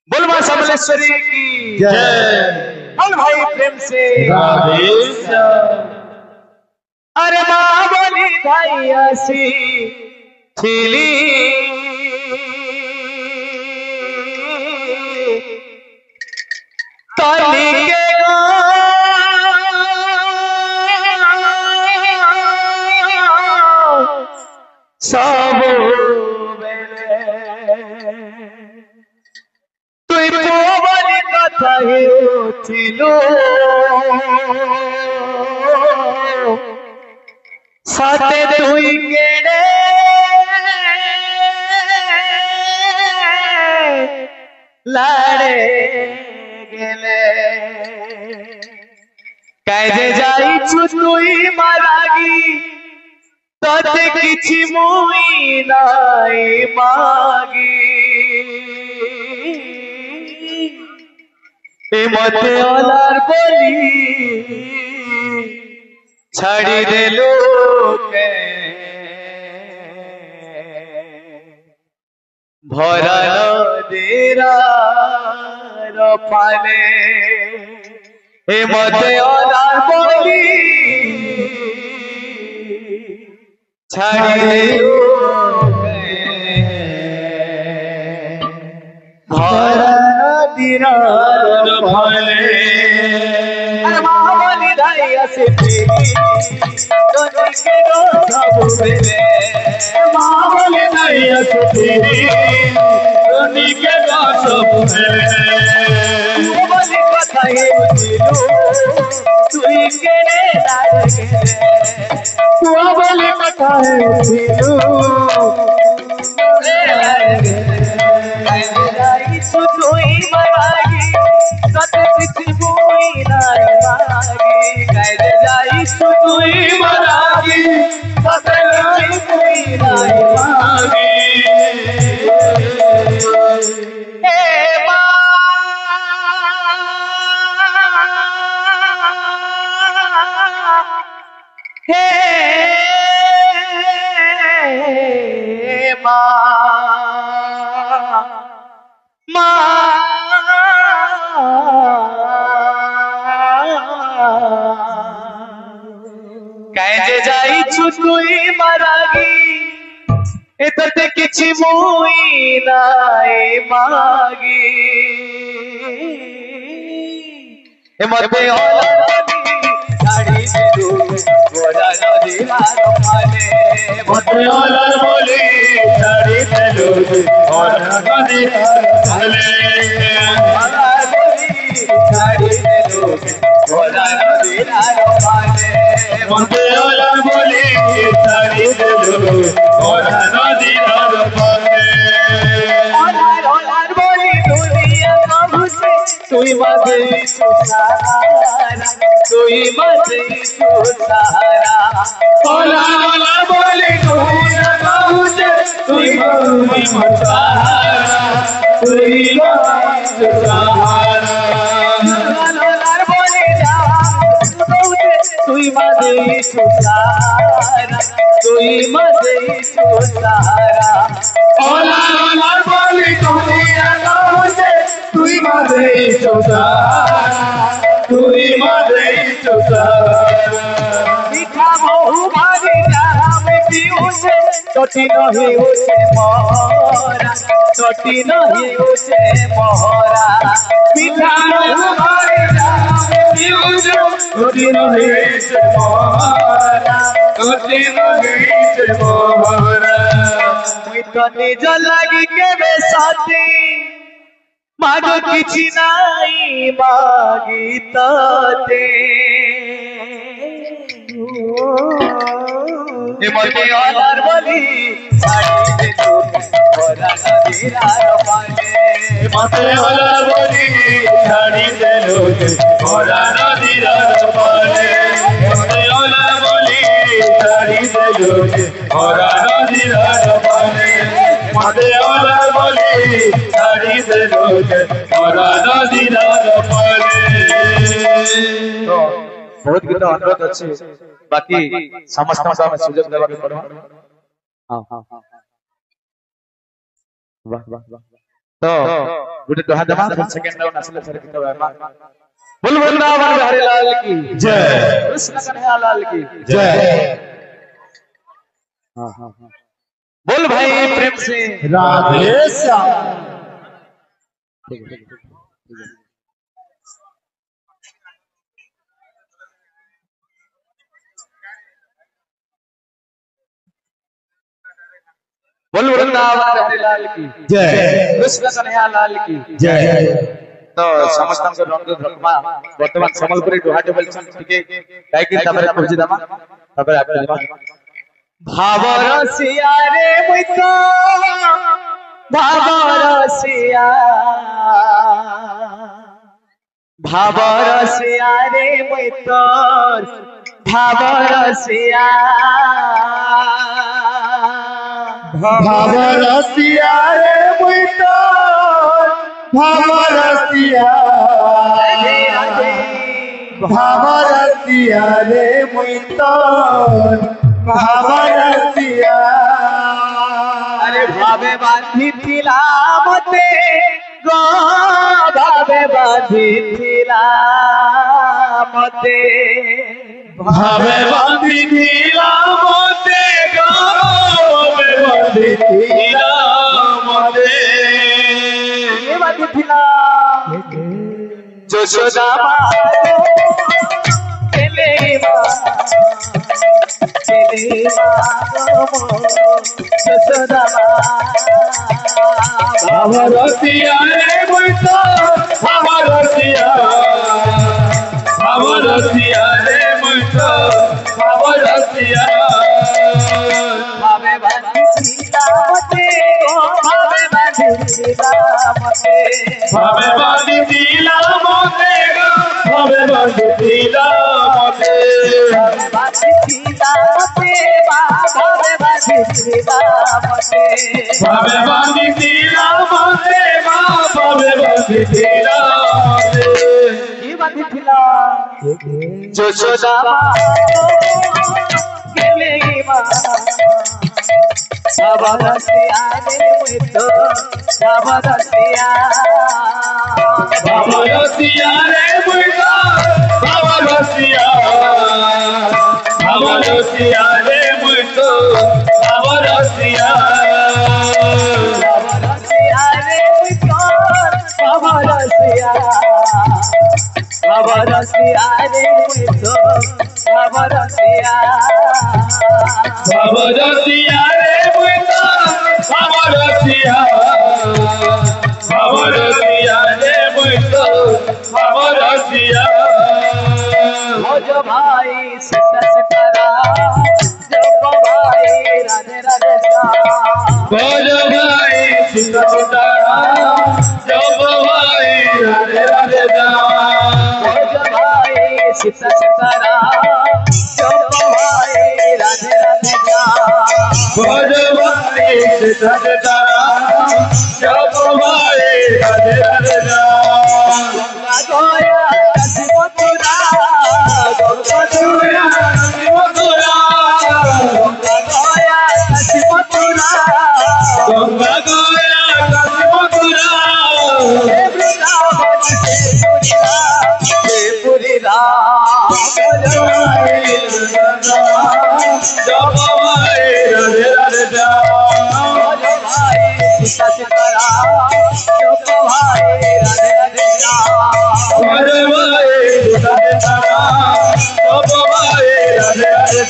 बोल मां समलेश्वरी की जय। बोल भाई प्रेम से राधे। अरे मां बोली भाई आसी छिली तनी के सब তুই বলি কথা হেউছিল সাথে তুই কেড়ে লাড়ে গেলে কাজে যাইছু তুই মারাগি তোতে কিছু মুই নাই মাগি মতে ওলার বলি ছাড়ি দে লোকে ভরা নদীর পানে মতে ওলার বলি ছাড়ি দে লোকে ভরা নদীর পানে মামনি ধাই আসে তোনিকে গো সব বেলে মামনি ধাই আসে তোনিকে গো সব বেলে বলি কথা হেউছিল তুই কেড়ে লাড়ে গেলে তুই বলি কথা হেউছিল তুই মারাগি তোতে কিছু মুই নাই মাগি কাইলে যাইছু তুই মারাগি তোতে কিছু মুই নাই মাগি হে মা হে মা কাজে যাইছু তুই মারাগি এতে কিছু মুই নাই মাগি মতে ছাড়ি দিলু গোরা নদীর পানে মতে ওলার বলি ছাড়ি দিলু গোরা নদীর পানে ছাড়ি দিলু গোরা নদীর পানে মতে ওলার বলি ছাড়ি দিলু গোরা নদীর পানে ওলার বলি দুনিয়া কবুছে তুই মাঝে সুসারা তুই মাঝে সুসারা ওলার বলি দুনিয়া কবুছে তুই মাঝে সুসারা তুই মাঝে সুসারা ওলার বলি যা তুই মাঝে সুসারা তুই মাঝে সুসারা ওলার বলি দুনিয়া কবুছে তুই মাঝে সুসারা তুই মাঝে সুসারা মিঠা বহু ভারি নাম পিউছে চটি নহি উছে মহরা চটি নহি উছে মহরা মিঠা বহু ভারি নাম পিউছে চটি নহি উছে মহরা চটি নহি উছে মহরা মুই তো নিজ লাগি কেবে সাথী মাগো কিছু নাই মাগি তোতে মতে ওলার বলি ছাড়ি দিলু গোরা নদীর পানে মতে ওলার বলি ছাড়ি দিলু গোরা নদীর পানে মতে ওলার বলি ছাড়ি দিলু গোরা নদীর পানে মতে ওলার বলি ছাড়ি দিলু গোরা নদীর পানে। बहुत गीत अनुरोध अच्छे बाकी समस्त सुजोग देवा पड़ो। हाँ हाँ हाँ वाह वाह वाह। तो गुटे दोहा दमा फिर सेकंड राउंड असले सर की बाबा बोल वृंदावन बिहारी लाल की जय कृष्ण कन्हैया लाल की जय हां हां हां बोल भाई प्रेम से राधे श्याम। बोल वृंदावन बिहारी लाल की जय कृष्ण कन्हैया लाल की जय। तो समस्त रंग धर्मा वर्तमान समलपुरी डोहाटे बोलछन ठीक गायकी तबरे पूजी दमा तबरे आपले भावरसिया रे मुइतो भावरसिया भावरसिया रे मुइतो भावरसिया भावरसिया रे मुइतो भावरसिया भावरसिया रे मुइतो भावरसिया। अरे भावे बांधी थिला मते गो भावे बांधी थिला मते भावे बांधी थिला मते गो भावे बांधी थिला मते। ये बांधी थिला जशोदा मारो केले मारो जशोदा भावरसिया रे मुइतो भावरसिया भावरसिया रे मुइतो भावरसिया। भावे बांधी थिला मते गो भावे बांधी थिला मते भावे बांधी थिला मते गो भावे बांधी थिला मते। भावे बांधी थिला मते भावे बांधी थिला मते भावे बांधी थिला मते भावे बांधी थिला मते। की बांधी थिला जशोदा मारो केले भावरसिया रे मुइतो भावरसिया भावरसिया रे मुइतो भावरसिया भावरसिया रे मुइतो भावरसिया। भावरसिया रे मुइतो भावरसिया भावरसिया रे मुइतो भावरसिया भावरसिया रे मुइतो भावरसिया भावरसिया रे मुइतो भावरसिया। भोज भाई सीता सीतारा जप भाई राधे राधे श्याम भोज भाई सीता सीताराम जप भाई राधे राधे श्याम। भोज भाई सीता सीतारा जप भाई राधे राधे श्याम भोज भाई सीता सीताराम जप भाई राधे राधे श्याम। गोया कसी मथुरा मथुरा मथुरा गोया कसी मथुरा गंगा गोया काशी मथुरा। हे वृंदावन से पुरी राम जप भाई राधे राधे श्याम। भोज भाई सीता सीतारा जप भाई राधे राधे श्याम भोज भाई सीता सीताराम जप भाई राधे राधे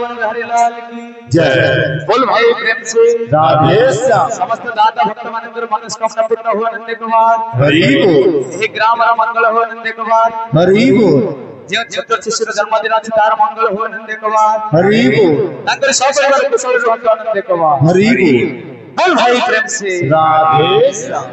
वृंदावन बिहारी लाल की जय। बोल भाई प्रेम से राधे श्याम। समस्त दाता भक्त मानेंद्र मनस्कामना पूर्ण हो नंदे कुमार हरि बोल। हे ग्राम मंगल हो नंदे कुमार हरि बोल। जे चतुर्शिष्य जन्मदिनाचे तार मंगल हो नंदे कुमार हरि बोल। नंतर सपरिवार कुशल हो नंदे कुमार हरि बोल। बोल भाई प्रेम से राधे श्याम।